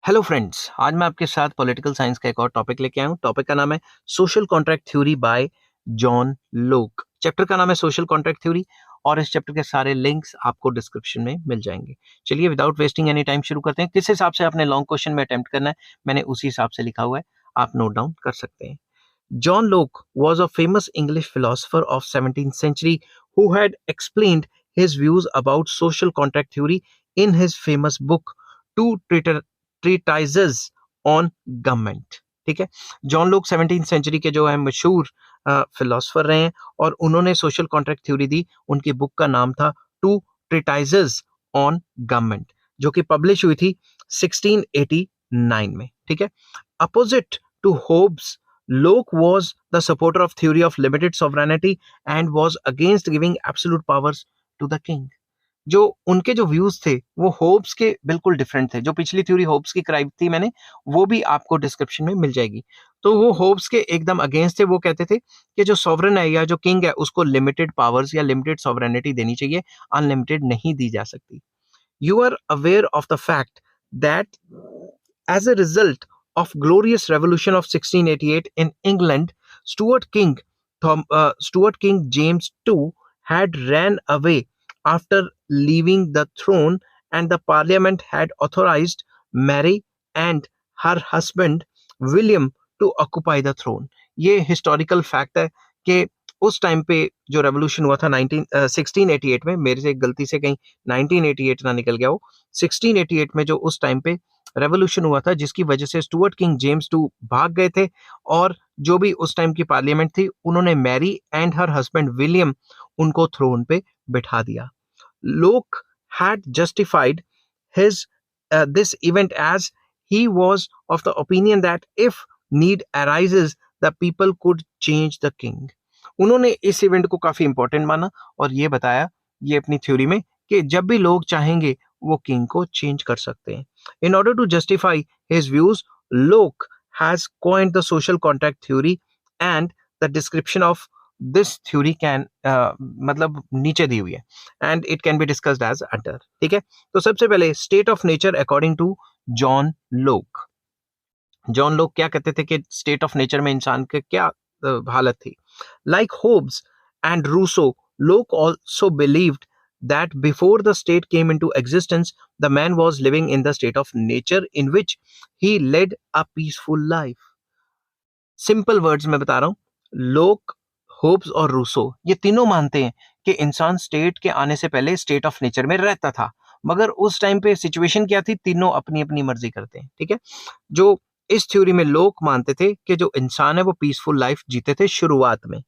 Hello friends, आज मैं आपके साथ पॉलिटिकल साइंस का एक और टॉपिक लेके आया हूँ। टॉपिक का नाम है social contract theory bye John लोक। चैप्टर का नाम है सोशल कॉन्ट्रैक्ट थ्योरी और इस चैप्टर के सारे लिंक्स आपको डिस्क्रिप्शन में मिल जाएंगे। चलिए विदाउट वेस्टिंग एनी टाइम शुरू करते हैं। किस हिसाब से आपने लॉन्ग क्वेश्चन में अटेम्प्ट करना है, मैंने उसी हिसाब से लिखा हुआ है, आप नोट डाउन कर सकते हैं। John Locke was a famous English philosopher of 17th century who had explained his views about social contract theory in his famous book Two Treatises on Government। ठीक है, जॉन लोक 17th सेंचुरी के जो है मशहूर फिलोसफर रहे हैं और उन्होंने सोशल कॉन्ट्रैक्ट थ्योरी दी। उनकी बुक का नाम था टू ट्रीटाइजेस ऑन गवर्नमेंट, जो कि पब्लिश हुई थी 1689 में। ठीक है, opposite to Hobbes, Locke was the supporter of theory of limited sovereignty and was against giving absolute powers to the king। जो उनके जो व्यूज थे वो होब्स के बिल्कुल डिफरेंट थे। जो पिछली थ्योरी होब्स की कराई थी मैंने, वो भी आपको डिस्क्रिप्शन में मिल जाएगी। तो वो होब्स के एकदम अगेंस्ट थे। वो कहते थे कि जो सॉवरन है या जो किंग है उसको लिमिटेड पावर्स या लिमिटेड सॉवरेनिटी देनी चाहिए, अनलिमिटेड नहीं दी जा सकती। You are aware of the fact that as a result of glorious revolution of 1688 in England, Stuart King James II had ran away after leaving the throne, and the parliament had authorized Mary and her husband William to occupy the throne। ये historical fact है कि उस time पे जो revolution हुआ था 1688 में, मेरे से एक गलती से कहीं 1988 ना निकल गया हो, 1688 में जो उस टाइम पे रेवोल्यूशन हुआ था जिसकी वजह से स्टुअर्ट किंग जेम्स टू भाग गए थे और जो भी उस टाइम की पार्लियामेंट थी उन्होंने Mary and her husband William उनको थ्रोन पे बिठा दिया। Locke had justified his this event as he was of the opinion that if need arises the people could change the king। उन्होंने इस इवेंट को काफी इंपॉर्टेंट माना और ये बताया ये अपनी थ्योरी में कि जब भी लोग चाहेंगे वो किंग को चेंज कर सकते हैं। In order to justify his views, Locke has coined the social contract theory and the description of this theory can मतलब नीचे दी हुई है and it can be discussed as under. ठीक है, तो सबसे पहले state of nature according to John Locke. John Locke क्या कहते थे कि स्टेट ऑफ नेचर में इंसान की क्या हालत थी। लाइक होब्स एंड रूसो, लोक also believed that before the state came into existence, the man was living in the state of nature in which he led a peaceful life। Simple words में बता रहा हूं, लोक, Hobbes और Rousseau ये तीनों मानते हैं कि इंसान स्टेट के आने से पहले स्टेट ऑफ नेचर में रहता था, मगर उस टाइम पे सिचुएशन क्या थी, तीनों अपनी अपनी मर्जी करते हैं। ठीक है, जो इस थ्योरी में लोग मानते थे कि जो इंसान है वो पीसफुल लाइफ जीते थे शुरुआत में।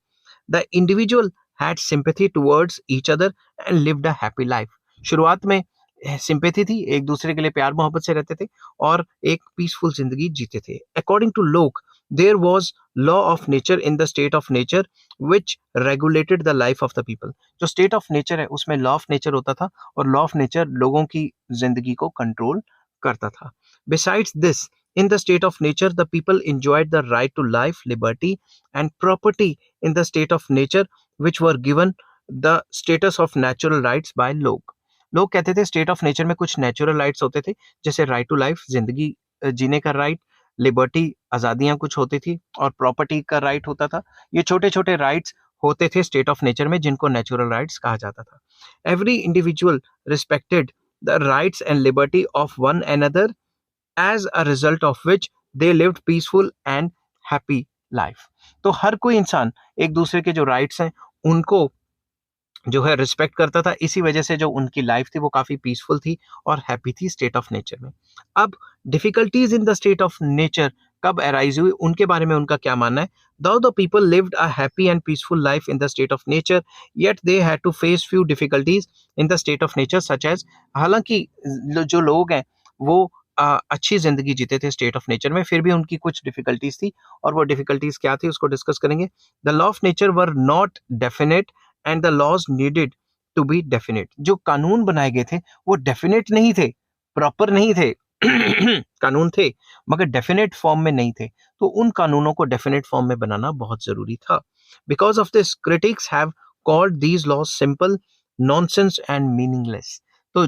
The individual had sympathy towards each other and lived a happy life. शुरुआत में सिंपैथी थी, एक दूसरे के लिए प्यार मोहब्बत से रहते थे और एक पीसफुल जिंदगी जीते थे। According to Locke, there was law of nature in the state of nature which regulated the life of the people. जो स्टेट ऑफ नेचर है उसमें लॉ ऑफ नेचर होता था और लॉ ऑफ नेचर लोगों की जिंदगी को कंट्रोल करता था। Besides this, in the state of nature, the people enjoyed the right to life, liberty, and property in the state of nature, which were given the status of natural rights by Locke। लोग कहते थे state of nature में कुछ natural rights होते थे, जैसे right to life, जिंदगी जीने का राइट, लिबर्टी, आजादियां कुछ होती थी, और प्रॉपर्टी का राइट होता था। ये छोटे छोटे राइट्स होते थे स्टेट ऑफ नेचर में जिनको नेचुरल राइट्स कहा जाता था। Every individual respected the rights and liberty of one another, as a result of which they lived peaceful and happy life। तो हर कोई इंसान एक दूसरे के जो राइट्स हैं उनको जो है रिस्पेक्ट करता था, इसी वजह से जो उनकी लाइफ थी वो काफी पीसफुल थी और हैप्पी थी स्टेट ऑफ नेचर में। अब difficulties in the state of nature कब अराइज हुई, उनके बारे में उनका क्या मानना है। Though the people lived a happy and peaceful life in the state of nature, yet they had to face few difficulties in the state of nature such as, हालांकि जो लोग हैं वो अच्छी जिंदगी जीते थे स्टेट ऑफ नेचर में, फिर भी उनकी कुछ डिफिकल्टीज थी और वो डिफिकल्टीज क्या थी उसको डिस्कस करेंगे। The law of nature were not definite and the laws needed to be definite. जो कानून बनाए गए थे वो डेफिनेट नहीं थे, प्रॉपर नहीं थे कानून थे मगर डेफिनेट फॉर्म में नहीं थे, तो उन कानूनों को डेफिनेट फॉर्म में बनाना बहुत जरूरी था। Because of this, critics have called these laws simple, nonsense and meaningless. तो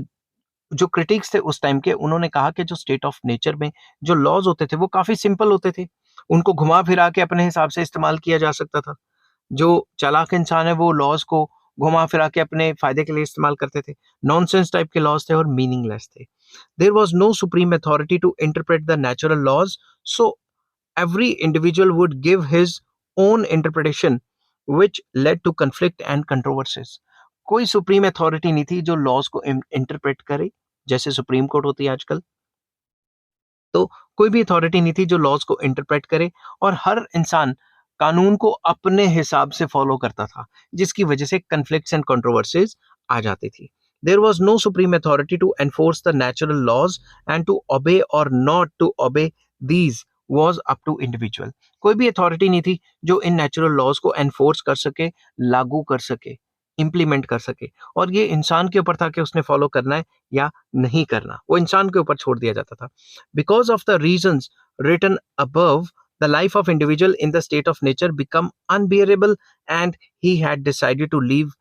जो क्रिटिक्स थे उस टाइम के, उन्होंने कहा कि जो स्टेट ऑफ नेचर में जो लॉज होते थे वो काफी सिंपल होते थे, उनको घुमा फिरा के अपने हिसाब से इस्तेमाल किया जा सकता था। जो चालाक इंसान है वो लॉज को घुमा फिरा के अपने फायदे के लिए इस्तेमाल करते थे। नॉनसेंस टाइप के लॉज थे और मीनिंगलेस थे। There was no supreme authority to interpret the natural laws, so every individual would give his own interpretation which led to conflict and controversies. कोई सुप्रीम अथॉरिटी नहीं थी जो लॉज को interpret करे, जैसे सुप्रीम कोर्ट होती है आजकल। तो कोई भी अथॉरिटी नहीं थी जो लॉज को इंटरप्रेट करे, और हर इंसान कानून को अपने हिसाब से फॉलो करता था, जिसकी वजह से कन्फ्लिक्ट्स एंड कंट्रोवर्सीज आ जाती थी। There was no supreme authority to enforce the natural laws and to obey or not to obey these was up to individual. कोई भी अथॉरिटी नहीं थी जो इन नेचुरल लॉज को एनफोर्स कर सके, लागू कर सके, इम्प्लीमेंट कर सके, और ये इंसान के ऊपर था कि उसने फॉलो करना है या नहीं करना, वो इंसान के ऊपर छोड़ दिया जाता था। Because of the reasons written above, the life of individual in the state of nature become unbearable and he had decided to leave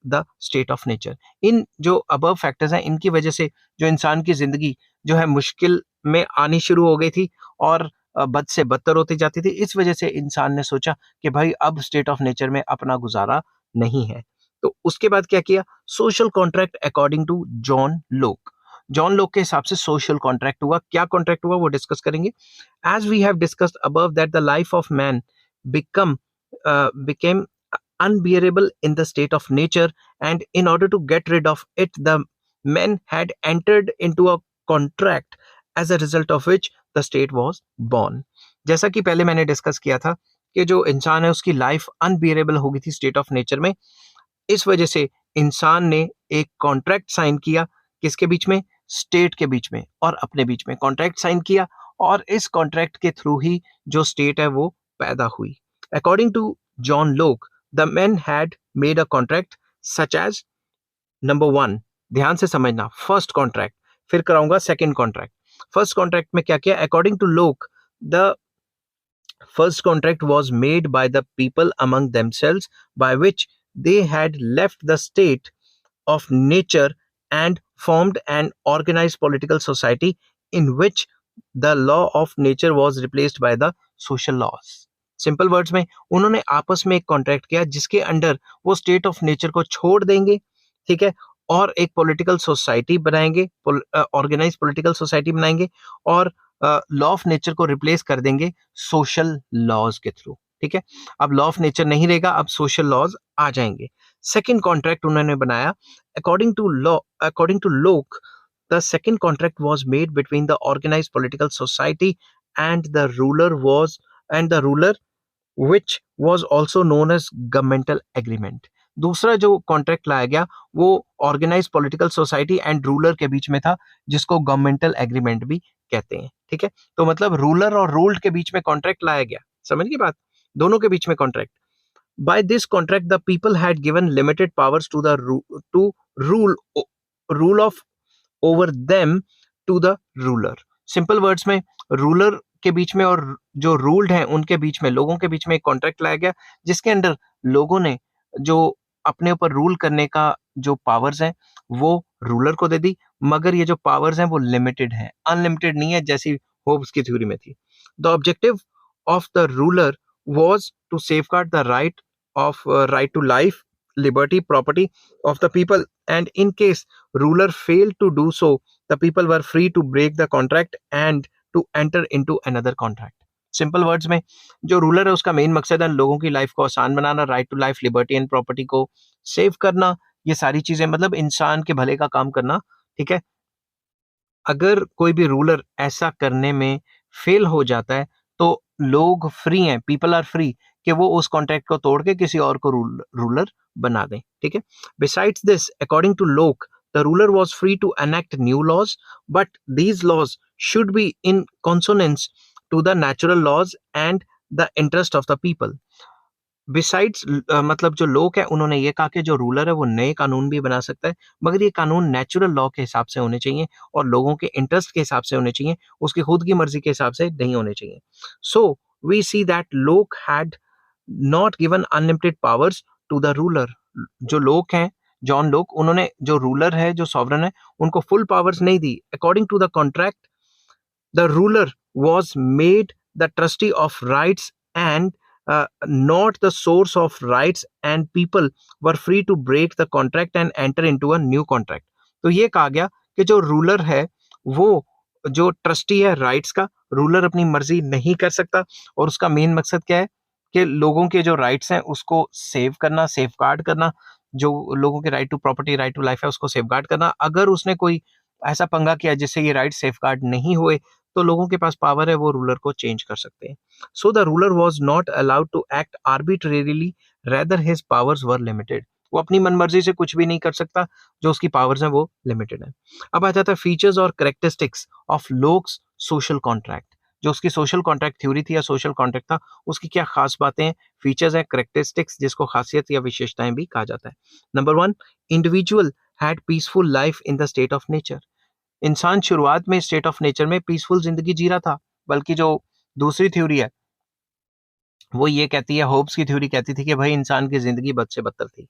the state of nature. इन जो above factors हैं, इनकी वजह से जो इंसान की जिंदगी जो है मुश्किल में आनी शुरू हो गई थी और बद से बदतर होती जाती थी। इस वजह से इंसान ने सोचा कि भाई अब स्टेट ऑफ नेचर में अपना गुजारा नहीं है। तो उसके बाद क्या किया? Social contract according to John Locke. John Locke के हिसाब से सोशल कॉन्ट्रैक्ट हुआ। क्या कॉन्ट्रैक्ट हुआ वो डिस्कस करेंगे। As we have discussed above that the life of man become became unbearable in the state of nature, and in order to get rid of it the men had entered into a contract, as a result of which the state was born. जैसा कि पहले मैंने discuss किया था कि जो इंसान है उसकी लाइफ अनबियरेबल हो गई थी स्टेट ऑफ नेचर में, इस वजह से इंसान ने एक कॉन्ट्रैक्ट साइन किया। किसके बीच में? स्टेट के बीच में और अपने बीच में कॉन्ट्रैक्ट साइन किया, और इस कॉन्ट्रैक्ट के थ्रू ही जो स्टेट है वो पैदा हुई। According to John Locke, the man had made a contract such as number 1, ध्यान से समझना, फर्स्ट कॉन्ट्रैक्ट, फिर कराऊंगा सेकंड कॉन्ट्रैक्ट। फर्स्ट कॉन्ट्रैक्ट में क्या किया? According to Locke, the first contract was made by the people among themselves, by which they had left the state of nature and formed an organized political society in which the law of nature was replaced by the social laws. Simple words में उन्होंने आपस में एक contract किया जिसके under वो state of nature को छोड़ देंगे, ठीक है, और एक पॉलिटिकल सोसाइटी बनाएंगे, ऑर्गेनाइज पॉलिटिकल सोसाइटी बनाएंगे, और लॉ ऑफ नेचर को रिप्लेस कर देंगे सोशल लॉज के थ्रू। ठीक है, अब लॉ ऑफ नेचर नहीं रहेगा, अब सोशल लॉज आ जाएंगे। सेकंड कॉन्ट्रैक्ट उन्होंने बनाया। According to Locke, the second contract was made between the organised political society and the ruler which was also known as governmental agreement. दूसरा जो कॉन्ट्रैक्ट लाया गया वो organise political society and ruler के बीच में था, जिसको गवर्नमेंटल एग्रीमेंट भी कहते हैं। ठीक है, तो मतलब रूलर और रूल्ड के बीच में कॉन्ट्रैक्ट लाया गया। समझ गई बात? दोनों के बीच में contract. By this contract, the people had given limited powers to rule of over them to the ruler. Simple words में रूलर के बीच में और जो रूल्ड हैं उनके बीच में, लोगों के बीच में एक कॉन्ट्रैक्ट लाया गया जिसके अंदर लोगों ने जो अपने ऊपर रूल करने का जो पावर्स हैं वो रूलर को दे दी, मगर ये जो पावर्स हैं वो लिमिटेड हैं, अनलिमिटेड नहीं है जैसी होब्स की थ्योरी में थी। The objective of the ruler was to safeguard the right to life, liberty, property of the people, and in case ruler failed to do so, the people were free to break the contract and to enter into another contract. Simple words में जो ruler है उसका main मकसद है लोगों की life को आसान बनाना, right to life, liberty and property को सेव करना, ये सारी चीजें मतलब इंसान के भले का काम करना। ठीक है, अगर कोई भी रूलर ऐसा करने में फेल हो जाता है तो लोग फ्री हैं, पीपल आर फ्री कि वो उस कॉन्ट्रैक्ट को तोड़ के किसी और को रूलर बना दें। ठीक है, besides this, according to Locke, the ruler was free to enact new laws, but these laws should be in consonance to the natural laws and the interest of the people. Besides मतलब जो लोग हैं उन्होंने ये कहा कि जो ruler है वो नए कानून भी बना सकता है, मगर ये कानून नेचुरल लॉ के हिसाब से होने चाहिए और लोगों के इंटरेस्ट के हिसाब से होने चाहिए, उसकी खुद की मर्जी के हिसाब से नहीं होने चाहिए। So we see that Locke had not given unlimited powers to the ruler. जो लोग हैं, जॉन लोक, उन्होंने जो रूलर है, जो सॉवरन है, उनको फुल पावर्स नहीं दी. According to the contract, the ruler was made the trustee of rights and not the source of rights, and people were free to break the contract and enter into a new contract. तो ये कहा गया कि जो ruler है वो जो trustee है राइट्स का, रूलर अपनी मर्जी नहीं कर सकता, और उसका मेन मकसद क्या है कि लोगों के जो राइट्स हैं उसको सेव करना, सेफ गार्ड करना, जो लोगों के right to property, right to life है, उसको सेफ गार्ड करना. अगर उसने कोई ऐसा पंगा किया जिससे ये राइट सेफ गार्ड नहीं हुए, तो लोगों के पास पावर है, वो रूलर को चेंज कर सकते हैं. So the ruler was not allowed to act arbitrarily, rather his powers were limited. वो अपनी मनमर्जी से कुछ भी नहीं कर सकता, जो उसकी पावर्स हैं वो लिमिटेड है. अब आ जाता है फीचर्स और characteristics of Locke's social contract. जो उसकी सोशल कॉन्ट्रैक्ट थ्योरी थी या सोशल कॉन्ट्रैक्ट था, उसकी क्या खास बातें हैं, फीचर्स हैं, करेक्टरिस्टिक्स, जिसको खासियत या विशेषताएं भी कहा जाता है. Number 1, individual had peaceful life in the state of nature. इंसान शुरुआत में स्टेट ऑफ नेचर में पीसफुल जिंदगी जी रहा था. बल्कि जो दूसरी थ्योरी है वो ये कहती है, होब्स की थ्योरी कहती थी कि भाई इंसान की जिंदगी बद से बदतर थी.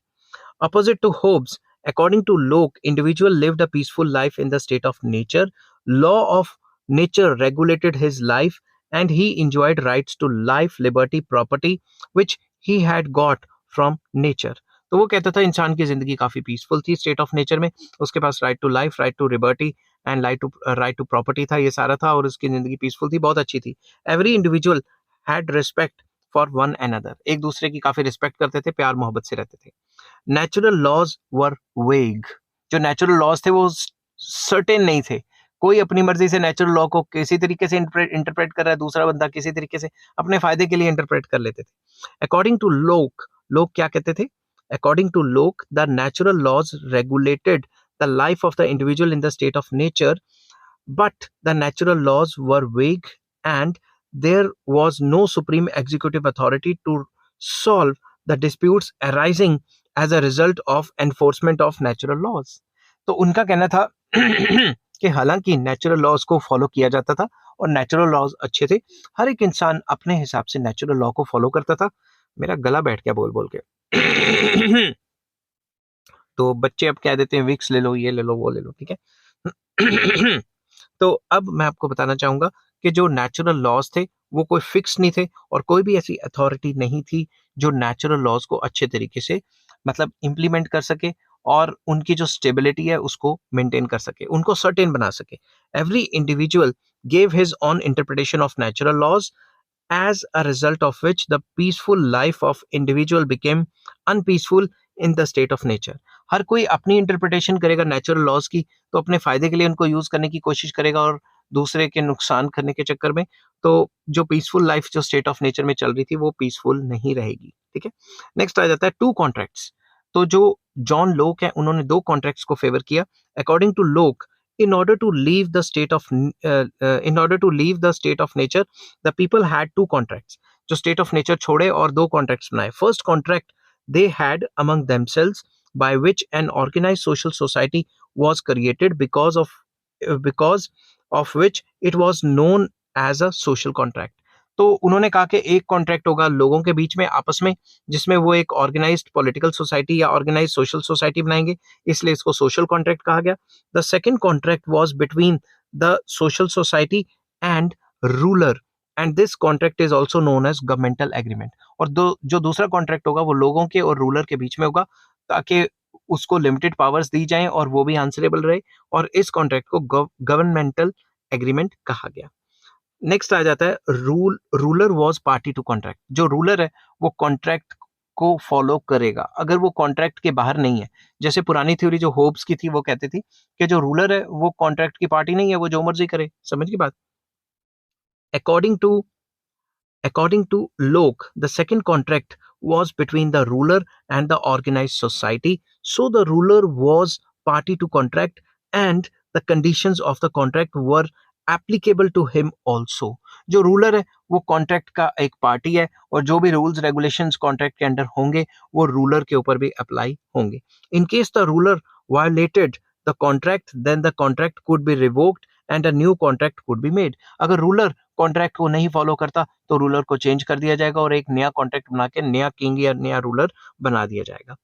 Opposite to Hobbes, according to Locke, individual lived a peaceful life in the state of nature. Law of nature regulated his life, and he enjoyed rights to life, liberty, property, which he had got from nature. तो वो कहता था इंसान की जिंदगी काफी peaceful थी state of nature में. उसके पास right to life, right to liberty and right to property था, ये सारा था, और उसकी जिंदगी पीसफुल थी, बहुत अच्छी थी. Every individual had respect for one another. एक दूसरे की काफी रिस्पेक्ट करते थे, प्यार मोहब्बत से रहते थे. नेचुरल लॉज वर वेग. जो नेचुरल लॉज थे वो सर्टेन नहीं थे. कोई अपनी मर्जी से नेचुरल लॉ को किसी तरीके से इंटरप्रेट कर रहा है, दूसरा बंदा किसी तरीके से अपने फायदे के लिए इंटरप्रेट कर लेते थे. अकॉर्डिंग टू लोक, लोग क्या कहते थे? According to Locke, the natural laws regulated the life of the individual in the state of nature, but the natural laws were vague, and there was no supreme executive authority to solve the disputes arising as a result of enforcement of natural laws. तो उनका कहना था कि हालांकि natural laws को follow किया जाता था और नेचुरल लॉज अच्छे थे, हर एक इंसान अपने हिसाब से नेचुरल लॉ को फॉलो करता था. मेरा गला बैठ गया बोल बोल के. तो बच्चे अब कह देते हैं विक्स ले लो, ये ले लो, वो ले लो, ठीक है. तो अब मैं आपको बताना चाहूंगा कि जो नेचुरल लॉज थे वो कोई फिक्स नहीं थे, और कोई भी ऐसी अथॉरिटी नहीं थी जो नेचुरल लॉज को अच्छे तरीके से मतलब इम्प्लीमेंट कर सके और उनकी जो स्टेबिलिटी है उसको मेंटेन कर सके, उनको सर्टेन बना सके. Every individual gave his own interpretation of natural laws, as a result of which the peaceful life of individual became unpeaceful in the state of nature. हर कोई अपनी इंटरप्रिटेशन करेगा नेचुरल लॉज की, तो अपने फायदे के लिए उनको यूज करने की कोशिश करेगा और दूसरे के नुकसान करने के चक्कर में तो जो पीसफुल लाइफ जो स्टेट ऑफ नेचर में चल रही थी वो पीसफुल नहीं रहेगी. ठीक है, नेक्स्ट आ जाता है टू कॉन्ट्रैक्ट्स. तो जो जॉन लोक है उन्होंने दो कॉन्ट्रैक्ट्स को फेवर किया. अकॉर्डिंग टू लोक, in order to leave the state of nature, the people had two contracts. जो state of nature छोड़े और दो contracts बनाए. First contract they had among themselves, by which an organized social society was created, because of which it was known as a social contract. तो उन्होंने कहा कि एक कॉन्ट्रैक्ट होगा लोगों के बीच में आपस में, जिसमें वो एक ऑर्गेनाइज्ड पॉलिटिकल सोसाइटी या ऑर्गेनाइज्ड सोशल सोसाइटी बनाएंगे, इसलिए इसको सोशल कॉन्ट्रैक्ट कहा गया. The second contract was between the social society and ruler, and this contract is also known as governmental agreement. और जो दूसरा कॉन्ट्रैक्ट होगा वो लोगों के और रूलर के बीच में होगा, ताकि उसको लिमिटेड पावर्स दी जाएं और वो भी आंसरेबल रहे, और इस कॉन्ट्रैक्ट को गवर्नमेंटल एग्रीमेंट कहा गया. नेक्स्ट आ जाता है ruler was party to contract. जो रूलर है वो कॉन्ट्रैक्ट को फॉलो करेगा अगर वो कॉन्ट्रैक्ट के बाहर नहीं है. जैसे पुरानी थ्योरी जो होब्स की थी वो कहती थी कि जो रूलर है वो कॉन्ट्रैक्ट की पार्टी नहीं है, वो जो मर्जी करे. समझ की बात. According to Locke, the second contract was between the ruler and the organized society. So the ruler was party to contract, and the conditions of the contract were applicable to him also. जो ruler है वो contract का एक party है, और जो भी rules regulations contract के अंडर होंगे वो रूलर के ऊपर भी अप्लाई होंगे. In case the ruler violated the contract, then the contract could be revoked and a new contract could be made. अगर रूलर कॉन्ट्रैक्ट को नहीं फॉलो करता तो रूलर को चेंज कर दिया जाएगा और एक नया कॉन्ट्रैक्ट बना के नया किंग या नया रूलर बना दिया जाएगा.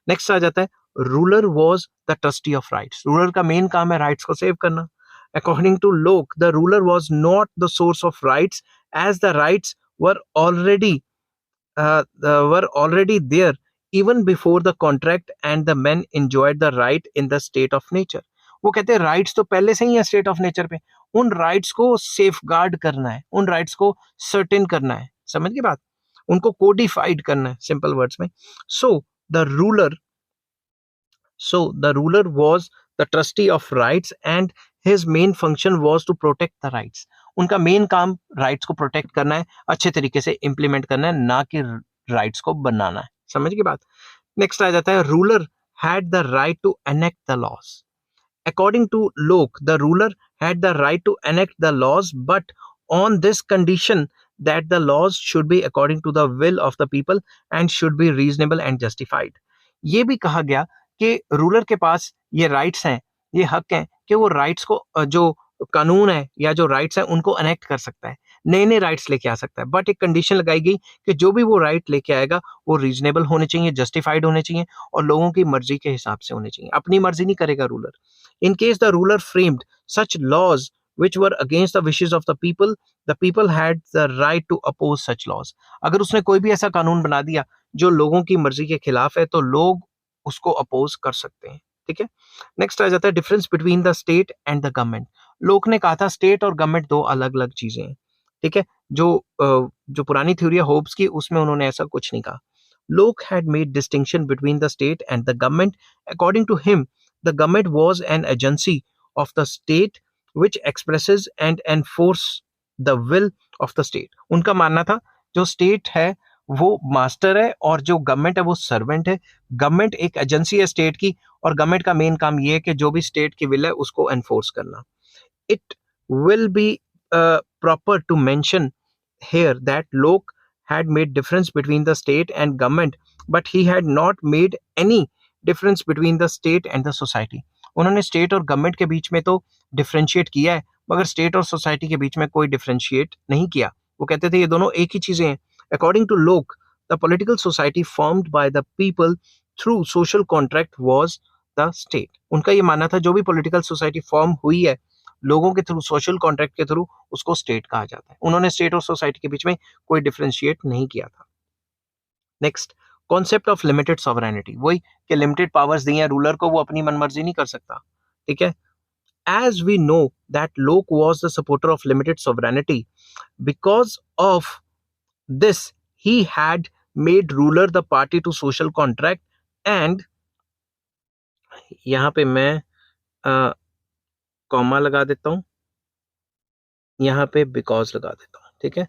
नेक्स्ट आ जाता है ruler was the trustee of rights. Ruler का मेन काम है राइट्स को सेव करना. According to Locke, the ruler was not the source of rights, as the rights were already there even before the contract, and the men enjoyed the right in the state of nature. वो कहते हैं rights तो पहले से ही है state of nature पे, उन rights को सेफ गार्ड करना है, उन राइट्स को सर्टेन करना है. समझ की बात, उनको कोडिफाइड करना है सिंपल वर्ड्स में. सो the ruler was the trustee of rights, and his main function was to protect the rights. उनका मेन काम राइट्स को प्रोटेक्ट करना है, अच्छे तरीके से इंप्लीमेंट करना है, ना कि राइट्स को बनाना है. समझ की बात. नेक्स्ट आ जाता है ruler had the right to enact the laws. According to Locke, the ruler had the right to enact the laws, but on this condition that the laws should be according to the will of the people and should be reasonable and justified. ये भी कहा गया कि ruler के पास ये rights हैं, ये हक हैं कि वो राइट्स को, जो कानून है या जो राइट्स हैं उनको अनेक्ट कर सकता है, नए नए राइट्स लेके आ सकता है. बट एक कंडीशन लगाई गई कि जो भी वो राइट लेके आएगा वो रीजनेबल होने चाहिए, जस्टिफाइड होने चाहिए और लोगों की मर्जी के हिसाब से होने चाहिए. अपनी मर्जी नहीं करेगा ruler. In case the ruler framed such laws which were against the wishes of the people had the right to oppose such laws. अगर उसने कोई भी ऐसा कानून बना दिया जो लोगों की मर्जी के खिलाफ है तो लोग उसको अपोज कर सकते हैं. ठीक है. नेक्स्ट आ जाता है difference between the state and the government. लोक ने कहा था स्टेट और गवर्नमेंट दो अलग अलग चीजें हैं. ठीक है. जो पुरानी थ्योरी है होब्स की, उसमें उन्होंने ऐसा कुछ नहीं कहा. Locke had made distinction between the state and the government. According to him, the government was an agency of the state which expresses and enforce the will of the state. उनका मानना था जो स्टेट है वो master है और जो government है वो सर्वेंट है. गवर्नमेंट एक एजेंसी है स्टेट की और गवर्नमेंट का मेन काम ये है कि जो भी स्टेट की विल है उसको एनफोर्स करना. It will be proper to mention here that Locke had made difference between the state and government, but he had not made any difference between the state and the society. उन्होंने state और government के बीच में तो differentiate किया है, मगर state और सोसाइटी के बीच में कोई डिफरेंशिएट नहीं किया. वो कहते थे ये दोनों एक ही चीजें हैं. According to Locke, the political society formed by the people through social contract was the state. उनका ये मानना था जो भी पॉलिटिकल सोसाइटी फॉर्म हुई है लोगों के थ्रू, सोशल कॉन्ट्रैक्ट के थ्रू, उसको स्टेट कहा जाता है. उन्होंने स्टेट और सोसाइटी के बीच में कोई डिफरेंशिएट नहीं किया था. Next, concept of limited sovereignty. वही कि लिमिटेड पावर्स दी हैं रूलर को, वो अपनी मनमर्जी नहीं कर सकता. ठीक है. As we know that Locke was the supporter of limited sovereignty, because of this he had made ruler the party to social contract, and यहाँ पे मैं कॉमा लगा देता हूँ, यहाँ पे बिकॉज लगा देता हूँ. ठीक है.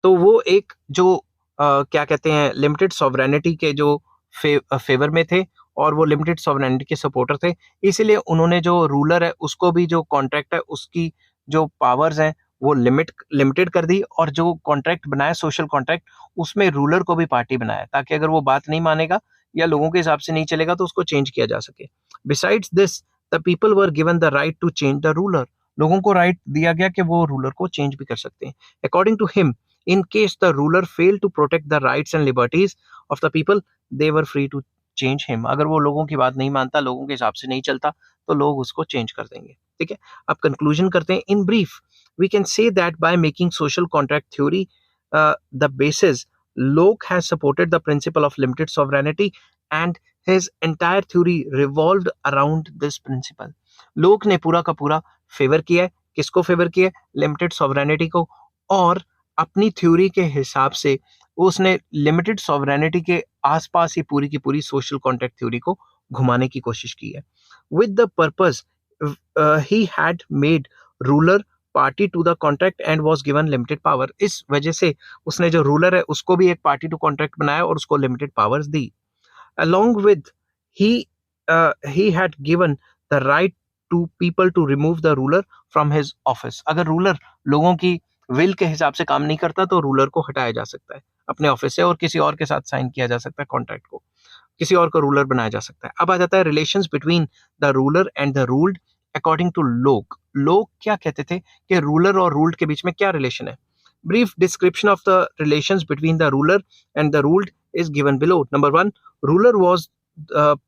तो वो एक जो क्या कहते हैं लिमिटेड सॉवरेनिटी के जो फेवर में थे और वो लिमिटेड सॉवरेनिटी के सपोर्टर थे, इसीलिए उन्होंने जो रूलर है उसको भी जो कॉन्ट्रैक्ट है उसकी जो पावर्स हैं वो लिमिटेड कर दी, और जो कॉन्ट्रैक्ट बनाया सोशल कॉन्ट्रैक्ट उसमें रूलर को भी पार्टी बनाया ताकि अगर वो बात नहीं मानेगा या लोगों के हिसाब से नहीं चलेगा तो उसको चेंज किया जा सके. Besides this, the people were given the right to change the ruler. लोगों को राइट दिया गया कि वो रूलर को चेंज भी कर सकते हैं. According to him, in case the ruler failed to protect the rights and liberties of the people, they were free to change him. अगर वो लोगों की बात नहीं मानता, लोगों के हिसाब से नहीं चलता, तो लोग उसको चेंज कर देंगे. ठीक है. अब कंक्लूजन करते हैं. In brief, we can say that by making social contract theory the basis, Locke has supported the principle of limited sovereignty, and his entire theory revolved around this principle. Locke ने पूरा का पूरा favour किया है. किसको favour किया है? Limited sovereignty को. और अपनी थ्योरी के हिसाब से उसने लिमिटेड सॉवरेनिटी के आसपास ही पूरी की पूरी सोशल कॉन्ट्रैक्ट थ्योरी को घुमाने की कोशिश की है. With the purpose he had made ruler party to the contract and was given limited power. इस वजह से उसने जो रूलर है उसको भी एक पार्टी टू कॉन्ट्रैक्ट बनाया और उसको लिमिटेड पावर्स दी. Along with he had given the right to people to remove the ruler from his office. अगर रूलर लोगों की विल के हिसाब से काम नहीं करता तो रूलर को हटाया जा सकता है अपने ऑफिस से और किसी और के साथ साइन किया जा सकता है कॉन्ट्रैक्ट को, किसी और को रूलर बनाया जा सकता है. अब आ जाता है relations between the ruler and the ruled. According to Locke, Locke क्या कहते थे कि रूलर और रूल्ड के बीच में क्या रिलेशन है. Brief description of the relations between the ruler and the ruled is given below. Number 1, ruler was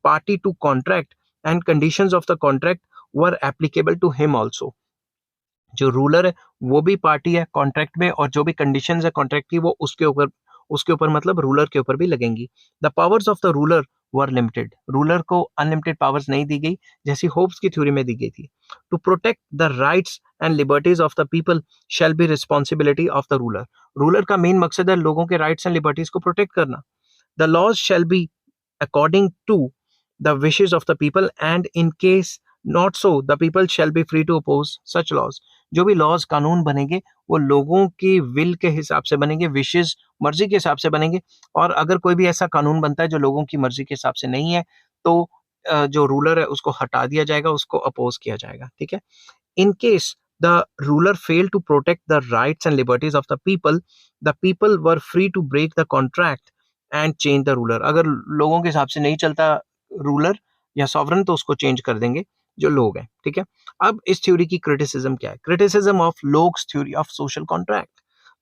party to contract and conditions of the contract were applicable to him also. जो ruler है वो भी party है contract में, और जो भी conditions है कॉन्ट्रैक्ट की वो उसके ऊपर मतलब रूलर के ऊपर भी लगेंगी. The powers of the ruler were limited. Ruler को अनलिमिटेड पावर्स नहीं दी गई जैसी होप्स की थ्योरी में दी गई थी. To protect the rights and liberties of the people shall be responsibility of the ruler. Ruler का मेन मकसद है लोगों के राइट्स एंड लिबर्टीज को प्रोटेक्ट करना. The laws shall be according to the wishes of the people, and in case not so, the people shall be free to oppose such laws. जो भी laws कानून बनेंगे वो लोगों की विल के हिसाब से बनेंगे, विशेष मर्जी के हिसाब से बनेंगे, और अगर कोई भी ऐसा कानून बनता है जो लोगों की मर्जी के हिसाब से नहीं है तो जो रूलर है उसको हटा दिया जाएगा, उसको अपोज किया जाएगा. ठीक है. In case the ruler failed to protect the rights and liberties of the people were free to break the contract and change the ruler. अगर लोगों के हिसाब से नहीं चलता रूलर या सॉवरन तो उसको चेंज कर देंगे जो लोग हैं. ठीक है. अब इस थ्योरी की क्रिटिसिज्म क्या है? Criticism of looks theory of social contract.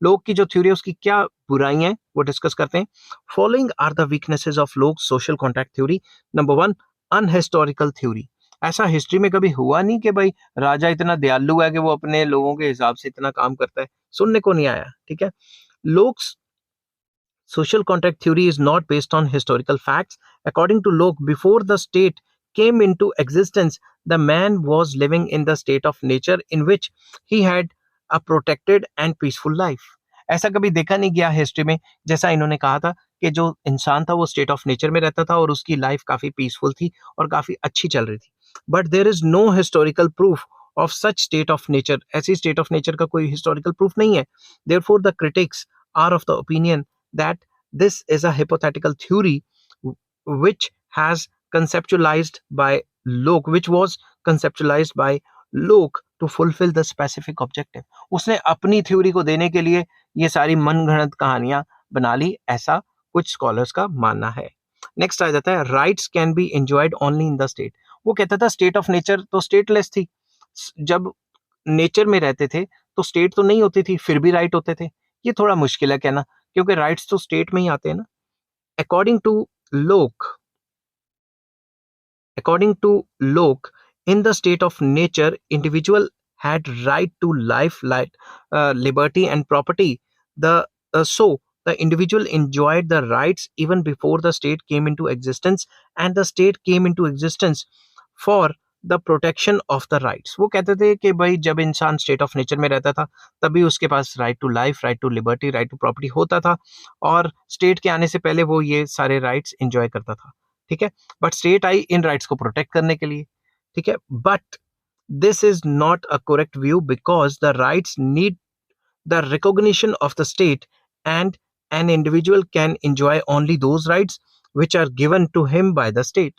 लोग की जो थ्योरी है उसकी क्या बुराइयां हैं वो डिस्कस करते हैं. Following are the weaknesses of Locke's social contract theory. Number 1, unhistorical theory. ऐसा हिस्ट्री में कभी हुआ नहीं कि भाई राजा इतना दयालु है कि वो अपने लोगों के हिसाब से इतना काम करता है, सुनने को नहीं आया. ठीक है. Looks social contract theory is not based on historical facts. According to Locke, before the state came into existence, the man was living in the state of nature in which he had a protected and peaceful life. ऐसा कभी देखा नहीं गया history में. जैसा इन्होंने कहा था कि जो इंसान था वो स्टेट ऑफ नेचर में रहता था और उसकी लाइफ काफी पीसफुल थी और काफी अच्छी चल रही थी. But there is no historical proof of such state of nature. ऐसी स्टेट ऑफ नेचर का कोई हिस्टोरिकल प्रूफ नहीं है. Therefore the critics are of the opinion that this is a hypothetical theory which has conceptualized by Locke, which was conceptualized by Locke to fulfill the specific objective. उसने अपनी theory को देने के लिए ये सारी मनगढ़ंत कहानियां बना ली, ऐसा कुछ स्कॉलर्स का मानना है. नेक्स्ट आ जाता है rights can be enjoyed only in the state. वो कहता था स्टेट ऑफ नेचर तो स्टेटलेस थी. जब नेचर में रहते थे तो स्टेट तो नहीं होती थी, फिर भी राइट होते थे. ये थोड़ा मुश्किल है कहना क्योंकि राइट्स तो स्टेट में ही आते हैं ना. अकॉर्डिंग टू लोक इन the state of nature individual had right to life, liberty and property. So the individual enjoyed the rights even before the state came into existence, and the state came into existence for the protection of the rights. वो कहते थे कि भाई जब इंसान state of nature में रहता था तभी उसके पास right to life, right to liberty, right to property होता था, और स्टेट के आने से पहले वो ये सारे राइट्स एंजॉय करता था. ठीक है. बट स्टेट आई इन राइट्स को प्रोटेक्ट करने के लिए. ठीक है. But this is not a correct view because the rights need the recognition of the state and an individual can enjoy only those rights which are given to him by the state.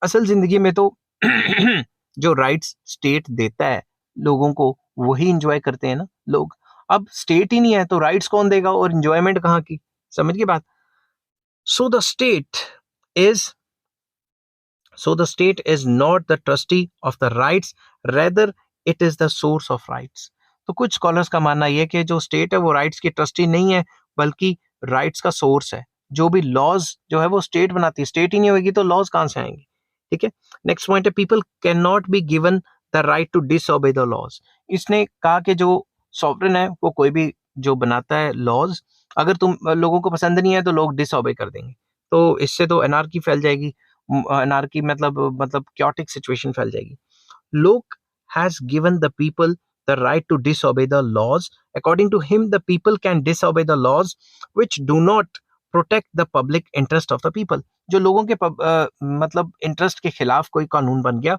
असल जिंदगी में तो जो rights state देता है लोगों को वही एंजॉय करते हैं ना लोग. अब स्टेट ही नहीं है तो राइट्स कौन देगा और एंजॉयमेंट कहाँ की. समझ की बात. So the state is not the trustee of the rights, rather it is the source of rights. तो कुछ स्कॉलर्स का मानना यह कि जो स्टेट है वो राइट्स की ट्रस्टी नहीं है बल्कि राइट्स का सोर्स है. जो भी लॉज जो है वो स्टेट बनाती है. स्टेट ही नहीं होगी तो लॉज कहां से आएंगे. ठीक है. नेक्स्ट पॉइंट है people can not be given the right to disobey the laws. इसने कहा कि जो सॉवरेन है वो कोई भी जो बनाता है लॉज, अगर तुम लोगों को पसंद नहीं है तो लोग डिसओबे कर देंगे. तो इससे तो एनार्की फैल जाएगी. एनार्की मतलब क्योटिक सिचुएशन फैल जाएगी. लोक has given the people the right to disobey the laws. According to him, the people can disobey the laws which do not protect the public interest of the people. जो लोगों के मतलब interest के खिलाफ कोई कानून बन गया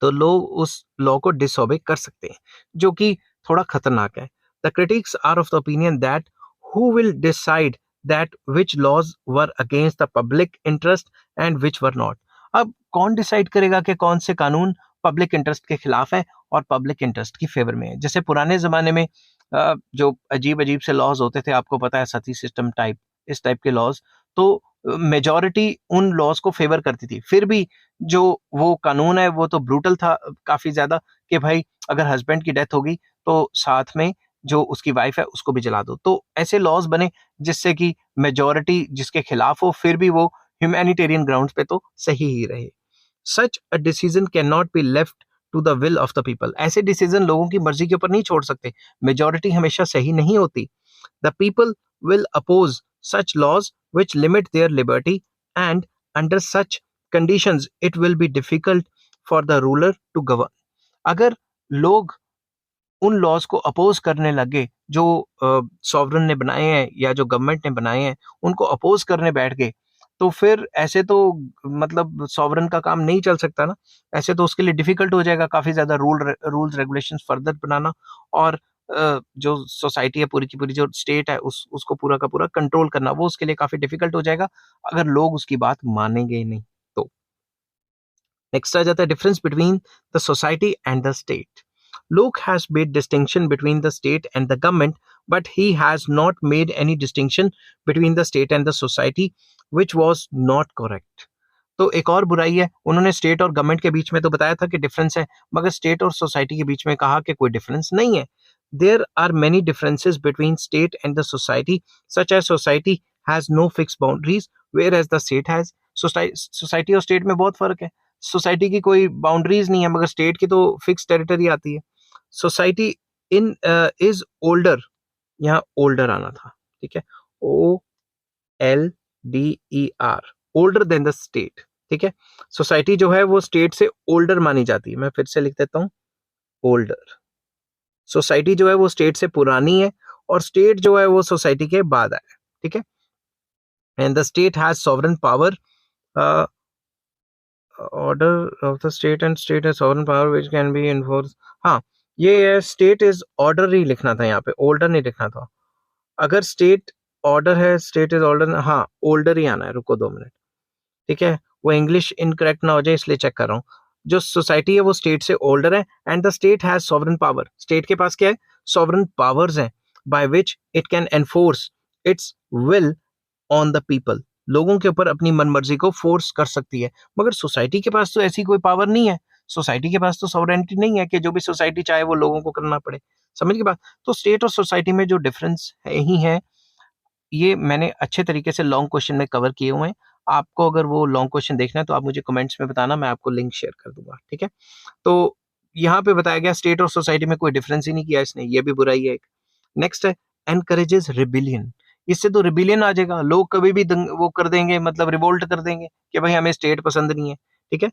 तो लोग उस लॉ को डिसओबे कर सकते हैं, जो कि थोड़ा खतरनाक है. The critics are of the opinion that who will decide that which laws were against the public interest and which were not. अब कौन डिसाइड करेगा कि कौन से कानून पब्लिक इंटरेस्ट के खिलाफ है और पब्लिक इंटरेस्ट की फेवर में है. जैसे पुराने जमाने में जो अजीब अजीब से लॉज होते थे, आपको पता है सती सिस्टम टाइप, इस टाइप के लॉज, तो मेजॉरिटी उन लॉज को फेवर करती थी. फिर भी जो वो कानून है वो तो ब्रूटल था काफी ज्यादा कि भाई अगर हस्बैंड की डेथ होगी तो साथ में जो उसकी वाइफ है उसको भी जला दो. तो ऐसे लॉज बने जिससे कि मेजॉरिटी जिसके खिलाफ हो फिर भी वो ह्यूमैनिटेरियन ग्राउंड्स पे तो सही ही रहे। Such a decision can not be left to the will of the people. ऐसे डिसीजन लोगों की मर्जी के ऊपर नहीं छोड़ सकते। मेजोरिटी हमेशा सही नहीं होती। The people will oppose such laws which limit their liberty, and under such conditions it will be difficult for the ruler to govern। अगर लोग उन लॉज को अपोज करने लगे जो सॉवरन ने बनाए हैं या जो गवर्नमेंट ने बनाए हैं, उनको अपोज करने बैठ गए, तो फिर ऐसे तो मतलब सॉवरन का काम नहीं चल सकता ना। ऐसे तो उसके लिए डिफिकल्ट हो जाएगा काफी ज्यादा रूल्स रेगुलेशंस फर्दर बनाना, और जो सोसाइटी है पूरी की पूरी, जो स्टेट है उसको पूरा का पूरा कंट्रोल करना, वो उसके लिए काफी डिफिकल्ट हो जाएगा अगर लोग उसकी बात मानेंगे ही नहीं तो। नेक्स्ट आ जाता है difference between the society and the state. Locke has made distinction between the state and the government, but he has not made any distinction between the state and the society, which was not correct। तो एक और बुराई है, उन्होंने state और government के बीच में तो बताया था कि डिफरेंस है, मगर स्टेट और सोसाइटी के बीच में कहा कि कोई डिफरेंस नहीं है। There are many differences between state and the society, such as society has no fix boundaries where as the state has. Society और स्टेट में बहुत फर्क है। सोसाइटी की कोई बाउंड्रीज नहीं है, मगर स्टेट की तो फिक्स टेरिटरी आती है। सोसाइटी इन इज ओल्डर, यहाँ ओल्डर आना था, ठीक है, OLDER, older than the state, ठीक है। सोसाइटी जो है वो स्टेट से ओल्डर मानी जाती है। मैं फिर से लिख देता हूं, ओल्डर। सोसाइटी जो है वो स्टेट से पुरानी है, और स्टेट जो है वो सोसाइटी के बाद आया, ठीक है। And the state has sovereign power, order of the state, and state has sovereign power which can be enforce. हाँ, ये स्टेट इज ऑर्डर ही लिखना था, यहाँ पे ओल्डर नहीं लिखना था। अगर स्टेट ऑर्डर है, स्टेट इज ऑर्डर, हाँ ओल्डर ही आना है। रुको 2 मिनट, ठीक है, वो इंग्लिश इनकरेक्ट ना हो जाए इसलिए चेक कर रहा हूँ। जो सोसाइटी है वो स्टेट से ओल्डर है, and the state has sovereign power. State के पास क्या है? सॉवरन पावर्स हैं, by which it can enforce it's will on the people. लोगों के ऊपर अपनी मनमर्जी को फोर्स कर सकती है। मगर सोसाइटी के पास तो ऐसी कोई पावर नहीं है। सोसाइटी के पास तो सॉवरेनिटी नहीं है कि जो भी सोसाइटी चाहे वो लोगों को करना पड़े। समझ की बात? तो स्टेट और सोसाइटी में जो डिफरेंस है ही है, ये मैंने अच्छे तरीके से लॉन्ग क्वेश्चन में कवर किए हुए हैं। आपको अगर वो लॉन्ग क्वेश्चन देखना है तो आप मुझे कमेंट्स में बताना, मैं आपको लिंक शेयर कर दूंगा, ठीक है। तो यहाँ पे बताया गया स्टेट और सोसाइटी में कोई डिफरेंस ही नहीं किया इसने, ये भी बुराई है एक। नेक्स्ट है एनकरेजेस रिबिलियन। इससे तो रिबिलियन आ जाएगा, लोग कभी भी वो कर देंगे, मतलब रिवोल्ट कर देंगे कि भाई हमें स्टेट पसंद नहीं है, ठीक है।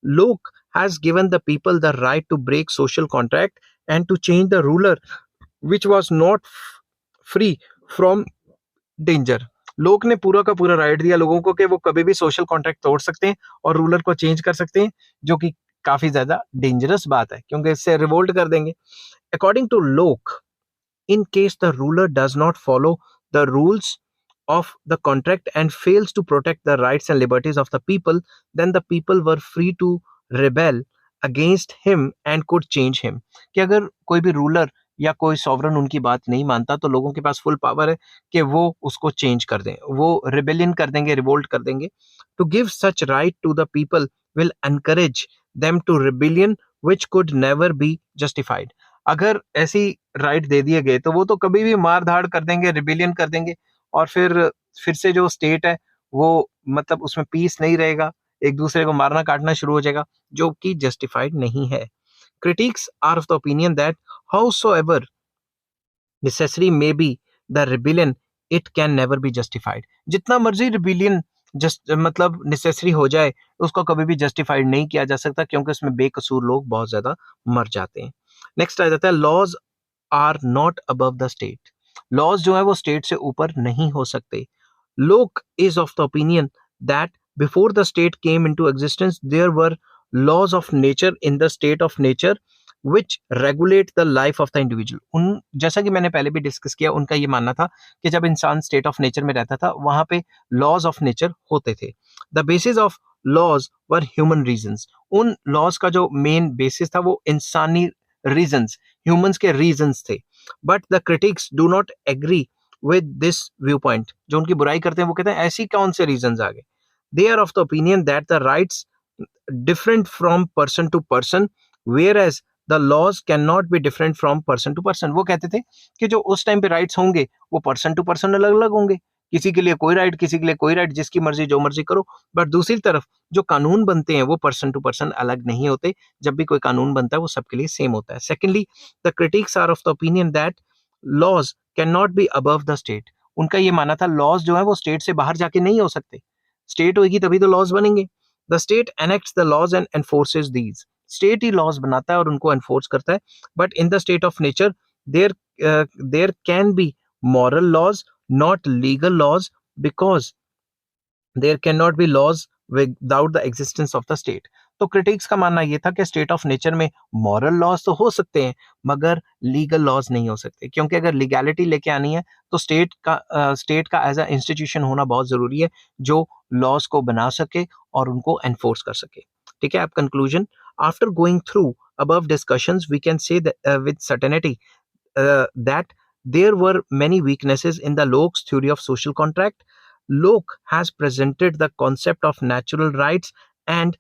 Locke has given the people the right to break social contract and to change the ruler, which was not free from danger। लोक ने पूरा का पूरा राइट दिया लोगों को कि वो कभी भी सोशल कॉन्ट्रैक्ट तोड़ सकते हैं और रूलर को चेंज कर सकते हैं, जो कि काफी ज्यादा डेंजरस बात है क्योंकि इससे रिवोल्ट कर देंगे। अकॉर्डिंग टू लोक, in case the ruler does not follow the rules of the contract and fails to protect the rights and liberties of the people, then the people were free to rebel against him and could change him। कि अगर कोई भी ruler या कोई sovereign उनकी बात नहीं मानता तो लोगों के पास फुल पावर है कि वो उसको चेंज कर दें, वो रिबेलियन कर देंगे, रिवोल्ट कर देंगे। To give such right to the people will encourage them to rebellion which could never be justified. अगर ऐसी राइट दे दिए गए तो वो तो कभी भी मार धाड़ कर देंगे, रिबेलियन कर देंगे, और फिर से जो स्टेट है वो मतलब उसमें पीस नहीं रहेगा, एक दूसरे को मारना काटना शुरू हो जाएगा, जो कि जस्टिफाइड नहीं है। Critics are of the opinion that howsoever necessary may be the rebellion, it can never be justified। जितना मर्जी रिबिलियन जस्ट मतलब नेसेसरी हो जाए, उसको कभी भी जस्टिफाइड नहीं किया जा सकता क्योंकि उसमें बेकसूर लोग बहुत ज्यादा मर जाते हैं। नेक्स्ट आ जाता है laws are not above the state. Laws जो है वो स्टेट से ऊपर नहीं हो सकते। Locke is of the opinion that before the state came into existence, there were laws of nature in the state of nature which regulate the life of the individual। उन जैसा कि मैंने पहले भी डिस्कस किया, उनका ये मानना था कि जब इंसान स्टेट ऑफ नेचर में रहता था वहां पे लॉज ऑफ नेचर होते थे। The basis of laws were human reasons. उन लॉज का जो मेन बेसिस था वो इंसानी रीजंस, ह्यूमंस के रीजंस थे। But the critics do not agree with this view point. जो उनकी बुराई करते हैं वो कहते हैं ऐसी कौन से रीजंस आ गए। They are of the opinion that the rights different from person to person, where as the laws can not be different from person to person. वो कहते थे कि जो उस टाइम पे राइट्स होंगे वो पर्सन टू पर्सन अलग अलग होंगे, किसी के लिए कोई राइट, किसी के लिए कोई राइट, जिसकी मर्जी जो मर्जी करो। बट दूसरी तरफ जो कानून बनते हैं वो पर्सन टू पर्सन अलग नहीं होते। जब भी कोई कानून बनता है वो सबके लिए सेम होता है। Secondly, the critics are of the opinion that laws can not be above the state. उनका ये मानना था लॉज जो है वो स्टेट से बाहर जाके नहीं हो सकते। स्टेट होगी तभी तो लॉज बनेंगे। The state enacts the laws and enforces these. State ही लॉज बनाता है और उनको एनफोर्स करता है। But in the state of nature there can be moral laws, not legal laws, because there cannot be laws without the existence of the state. तो critics का मानना ये था कि स्टेट ऑफ नेचर में मॉरल लॉज तो हो सकते हैं मगर लीगल लॉज नहीं हो सकते, क्योंकि अगर लीगैलिटी लेके आनी है तो स्टेट का एज अ इंस्टीट्यूशन होना बहुत जरूरी है जो लॉज को बना सके और उनको एनफोर्स कर सके। ठीक है, अब conclusion. After going through above discussions we can say that with certainty that there were many weaknesses in the Locke's theory of social contract. Locke has presented the concept of natural rights and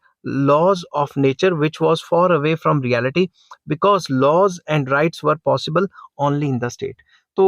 laws of nature which was far away from reality because laws and rights were possible only in the state. तो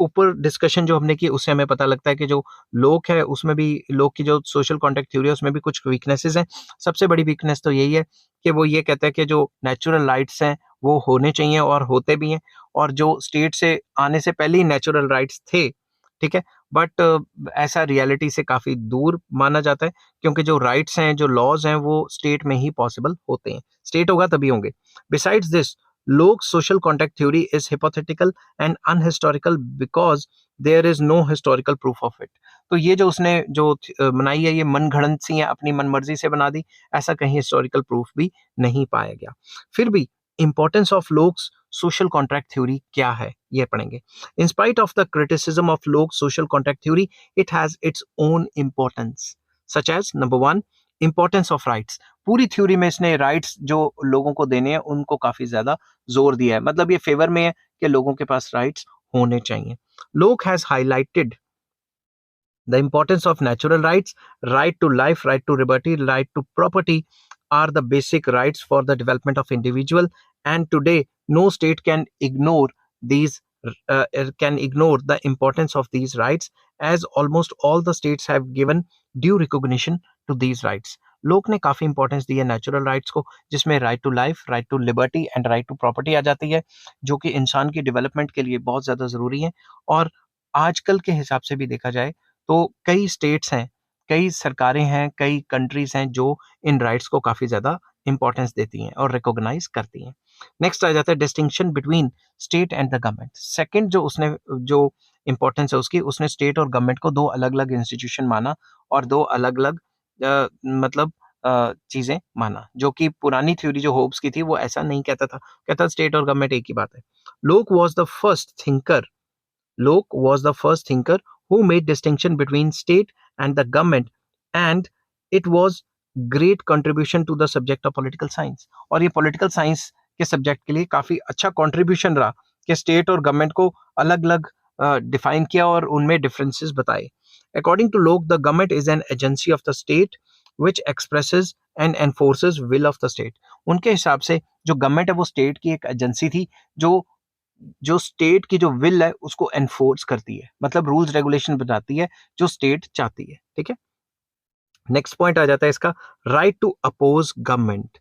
ऊपर discussion जो हमने की उससे हमें पता लगता है कि जो लोक है उसमें भी, लोक की जो सोशल कॉन्ट्रैक्ट थ्योरी है उसमें भी कुछ वीकनेसेस हैं। सबसे बड़ी वीकनेस तो यही है कि वो ये कहता है कि जो नेचुरल राइट्स हैं वो होने चाहिए और होते भी हैं, और जो स्टेट से आने से पहले ही नेचुरल राइट्स थे। ठीक है, बट ऐसा रियलिटी से काफी दूर माना जाता है क्योंकि जो राइट्स हैं, जो लॉज हैं वो स्टेट में ही पॉसिबल होते हैं। स्टेट होगा तभी होंगे। Besides this, Locke's social contract theory is hypothetical and unhistorical because there is no historical proof of it. तो ये जो उसने जो बनाई है ये मनगढ़ंत सी है, अपनी मनमर्जी से बना दी, ऐसा कहीं हिस्टोरिकल प्रूफ भी नहीं पाया गया। फिर भी importance of Locke's social contract theory क्या है ये पढ़ेंगे। In spite of the criticism of Locke's social contract theory, it has its own importance, such as number 1 importance of rights. पूरी थ्योरी में इसने राइट्स जो लोगों को देने हैं उनको काफी ज्यादा जोर दिया है, मतलब ये फेवर में है कि लोगों के पास राइट्स होने चाहिए। लोक has highlighted the importance of natural rights. Right to life, right to liberty, right to property are the basic rights for the development of individual, and today no state can ignore the importance of these rights, as almost all the states have given due recognition to these rights. लोक ने काफी importance दी है natural rights को, जिसमें right to life, right to liberty and right to property आ जाती है, जो कि इंसान की डेवलपमेंट के लिए बहुत ज्यादा जरूरी है। और आजकल के हिसाब से भी देखा जाए तो कई स्टेट्स हैं, कई सरकारें हैं, कई कंट्रीज हैं जो इन राइट्स को काफी ज्यादा इंपॉर्टेंस देती हैं और रिकॉग्नाइज करती हैं। नेक्स्ट आ जाता है distinction between state and the government. Second जो इंपॉर्टेंस है उसकी, उसने स्टेट और गवर्नमेंट को दो अलग अलग इंस्टीट्यूशन माना और दो अलग अलग मतलब चीजें माना, जो कि पुरानी थ्योरी जो होब्स की थी वो ऐसा नहीं कहता था, कहता स्टेट और गवर्नमेंट एक ही बात है। लोक was the first thinker Locke was the first thinker who made distinction between state and the government, and it was great contribution to the subject of political science. और ये political science के subject के लिए काफी अच्छा contribution रहा कि state और गवर्नमेंट को अलग अलग डिफाइन किया और उनमें डिफरेंसेस बताए। According to Locke, the government is an agency of the state which expresses and enforces will of the state. उनके हिसाब से जो गवर्नमेंट है वो स्टेट की एक एजेंसी थी जो स्टेट की जो विल है उसको एनफोर्स करती है, मतलब रूल्स रेगुलेशन बनाती है जो स्टेट चाहती है। ठीक है, नेक्स्ट पॉइंट आ जाता है इसका, right to oppose government.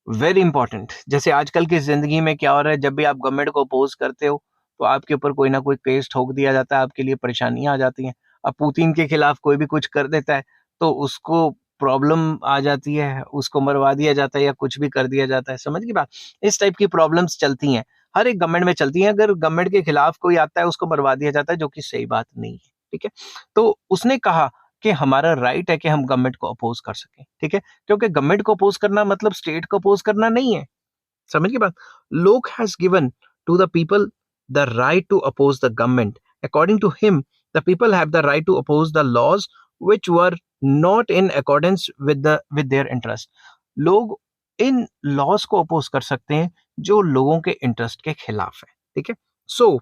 Very important. जैसे आजकल की जिंदगी में क्या हो रहा है, जब भी आप गवर्नमेंट को अपोज करते हो तो आपके ऊपर कोई ना कोई केस ठोक दिया जाता है, आपके लिए परेशानियां आ जाती हैं। अब पुतिन के खिलाफ कोई भी कुछ कर देता है तो उसको प्रॉब्लम आ जाती है, उसको मरवा दिया जाता है या कुछ भी कर दिया जाता है। समझ की बात, इस टाइप की प्रॉब्लम्स चलती हैं, हर एक गवर्नमेंट में चलती हैं। अगर गवर्नमेंट के खिलाफ कोई आता है उसको मरवा दिया जाता है, जो कि सही बात नहीं है। ठीक है, तो उसने कहा कि हमारा राइट है कि हम गवर्नमेंट को अपोज कर सकें। ठीक है, क्योंकि गवर्नमेंट को अपोज करना मतलब स्टेट को अपोज करना नहीं है। समझ की बात, Locke has given to the people the right to oppose the government. According to him, the people have the right to oppose the laws which were not in accordance with their interest. लोग इन laws को oppose कर सकते हैं जो लोगों के interest के खिलाफ है। ठीक है, सो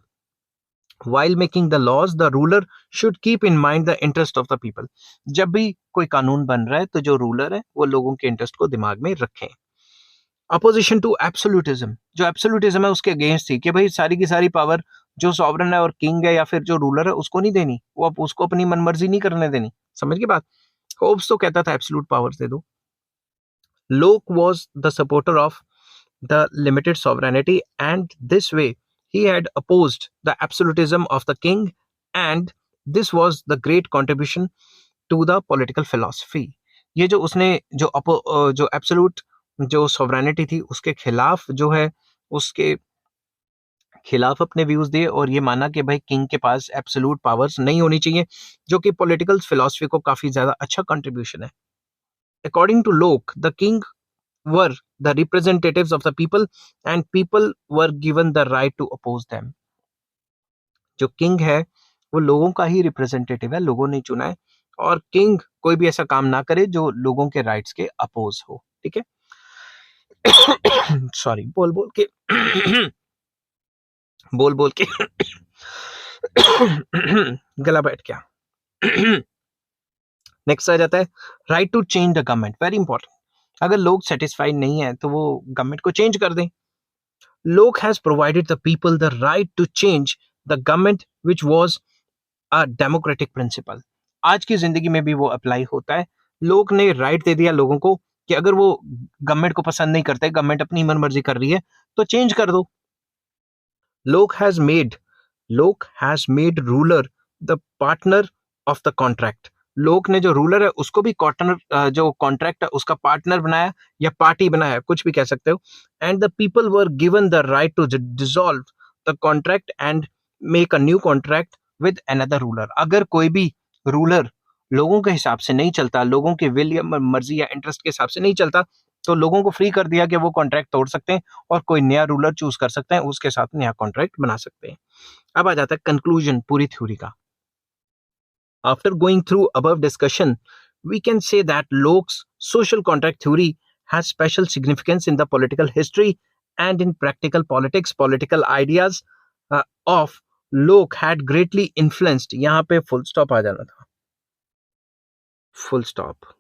while making the laws, the ruler should keep in mind the interest of the people. जब भी कोई कानून बन रहा है तो जो रूलर है वो लोगों के इंटरेस्ट को दिमाग में रखें। अपोजिशन टू एब्सोल्यूटिज्म, जो एब्सोल्यूटिज्म है उसके अगेंस्ट थी कि भाई सारी की सारी पावर जो सॉवरन है और किंग है या फिर जो रूलर है उसको नहीं देनी, वो अब उसको अपनी मनमर्जी नहीं करने देनी। समझ की बात? होब्स तो कहता था एब्सोल्यूट पावर्स दे दो। लोक was the supporter of the limited sovereignty, and this way he had opposed the absolutism of the king, and this was the great contribution to the political philosophy। ये जो उसने जो absolute जो sovereignty थी उसके खिलाफ जो है, उसके खिलाफ अपने व्यूज दिए और ये माना कि भाई किंग के पास एब्सोल्यूट पावर्स नहीं होनी चाहिए, जो कि पॉलिटिकल फिलॉसफी को काफी ज्यादा अच्छा कंट्रीब्यूशन है। According to Locke, the king were the representatives of the people and people were given the right to oppose them। जो किंग है वो लोगों का ही रिप्रेजेंटेटिव है, लोगों ने चुना है, और किंग कोई भी ऐसा काम ना करे जो लोगों के राइट्स के अपोज हो। ठीक है। सॉरी, बोल बोल के बोल बोल के गला बैठ गया। नेक्स्ट आ जाता है right to change the government. Very important. अगर लोग सेटिस्फाइड नहीं है तो वो गवर्नमेंट को चेंज कर दें। Locke has provided the people the right to change the government, which was a democratic principle। आज की जिंदगी में भी वो अप्लाई होता है। लोक ने राइट दे दिया लोगों को कि अगर वो गवर्नमेंट को पसंद नहीं करते, गवर्नमेंट अपनी मनमर्जी कर रही है, तो चेंज कर दो। लोक has made ruler the partner of the contract. लोक ने जो रूलर है उसको भी जो कॉन्ट्रैक्ट है उसका पार्टनर बनाया या पार्टी बनाया, कुछ भी कह सकते हो। And the people were given the right to dissolve the contract and make a new contract with another ruler. अगर कोई भी रूलर लोगों के हिसाब से नहीं चलता, लोगों के विल या मर्जी या इंटरेस्ट के हिसाब से नहीं चलता, तो लोगों को फ्री कर दिया कि वो कॉन्ट्रैक्ट तोड़ सकते हैं और कोई नया रूलर चूज कर सकते हैं, उसके साथ नया कॉन्ट्रैक्ट बना सकते हैं। अब आ जाता है कंक्लूजन पूरी थ्योरी का। After going through above discussion, we can say that Locke's social contract theory has special significance in the political history and in practical politics। Political ideas of Locke had greatly influenced। यहाँ पे full stop आ जाना था, full stop,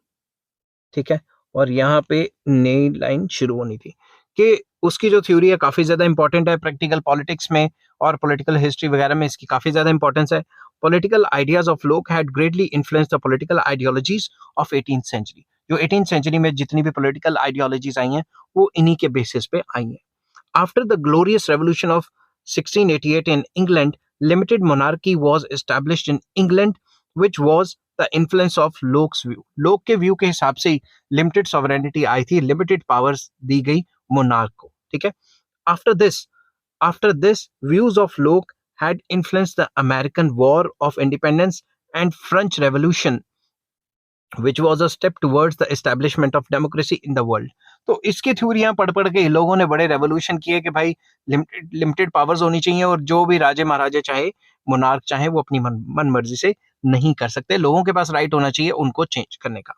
ठीक है, और यहाँ पे नई लाइन शुरू होनी थी कि उसकी जो थ्योरी है काफी ज्यादा इंपॉर्टेंट है प्रैक्टिकल पॉलिटिक्स में और पॉलिटिकल हिस्ट्री वगैरह में, इसकी काफी ज्यादा इंपॉर्टेंस है। Political ideas of Locke had greatly influenced the political ideologies of 18th century. जो 18th सेंचुरी में जितनी भी पॉलिटिकल आइडियोलॉजीज आई हैं वो इन्हीं के बेसिस पे आई हैं। After the glorious revolution of 1688 in England, limited monarchy was established in England, which was the influence of Locke's view। Locke के व्यू के हिसाब से ही लिमिटेड सॉवरेनिटी आई थी, लिमिटेड पावर्स दी गई मोनार्क को। ठीक है। After this, views of Locke had influenced the American War of Independence and French Revolution, which was a step towards the establishment of democracy in the world। तो इसकी थ्योरियां पढ़ पढ़ के लोगों ने बड़े रेवोल्यूशन किए कि भाई लिमिटेड पावर्स होनी चाहिए और जो भी राजे महाराजे चाहे, मोनार्क चाहे, वो अपनी मन मर्जी से नहीं कर सकते, लोगों के पास राइट होना चाहिए उनको चेंज करने का।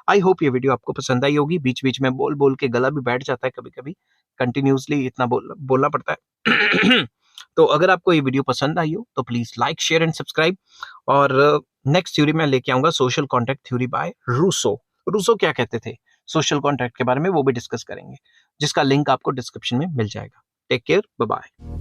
आई होप ये वीडियो आपको पसंद आई होगी। बीच बीच में बोल बोल के गला भी बैठ जाता है कभी कभी, कंटिन्यूसली इतना बोलना पड़ता है। तो अगर आपको ये वीडियो पसंद आई हो तो please like, share and subscribe. और नेक्स्ट थ्योरी में लेके आऊंगा social contract theory by Rousseau. Rousseau क्या कहते थे सोशल कॉन्ट्रैक्ट के बारे में, वो भी डिस्कस करेंगे, जिसका लिंक आपको डिस्क्रिप्शन में मिल जाएगा। Take care, bye bye.